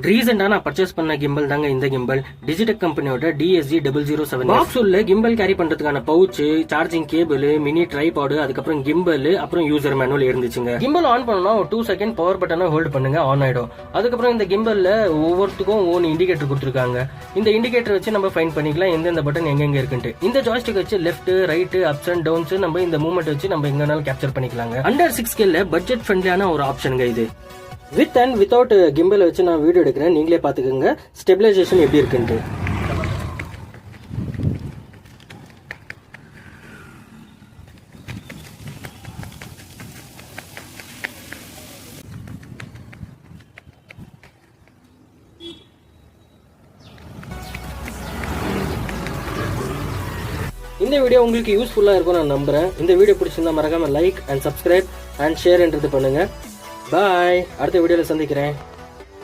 ரீசெண்டா நான் பர்ச்சேஸ் பண்ண கிம்பல் தாங்க இந்த கிம்பல். டிஜிடெக் கம்பெனியோட DSG007. பாக்ஸ் உள்ள கிம்பல் கேரி பண்றதுக்கான pouch, charging cable, mini tripod, அதுக்கப்புறம் கிம்பல், அப்புறம் யூசர் மேனுவல் இருந்துச்சுங்க. கிம்பல் ஆன் பண்ணா ஒரு 2 செகண்ட் பவர் பட்டனை ஹோல்ட் பண்ணுங்க, ஆன் ஆயிடும். அதுக்கப்புறம் இந்த கிம்பல்ல ஒவ்வொருத்துக்கும் ஓன் இண்டிகேட்டர் கொடுத்துருக்காங்க. இந்த இண்டிகேட்டர் வச்சு நம்ம ஃபைண்ட் பண்ணிக்கலாம் எந்தெந்த பட்டன் எங்க இருக்குன்ட்டு. இந்த ஜாய்ஸ்டிக் வச்சு left, right, ups and downs நம்ம இந்த மூவ்மெண்ட் வச்சு நம்ம எங்கனாலும் கேப்சர் பண்ணிக்கலாங்க. அண்டர் 6K பட்ஜெட் ஃப்ரெண்ட்லியான ஒரு ஆப்ஷனுங்க இது. வித் அண்ட் வித்தவுட் கிம்பல் வச்சு நான் வீடியோ எடுக்கிறேன், நீங்களே பார்த்துக்கோங்க ஸ்டெபிலைசேஷன் எப்படி இருக்குன்ட்டு. இந்த வீடியோ உங்களுக்கு யூஸ்ஃபுல்லாக இருக்கும் நான் நம்புறேன். இந்த வீடியோ பிடிச்சிருந்தா மறக்காம லைக் அண்ட் சப்ஸ்கிரைப் அண்ட் ஷேர்ன்றது பண்ணுங்க. பாய், அடுத்த வீடியோவில் சந்திக்கிறேன்.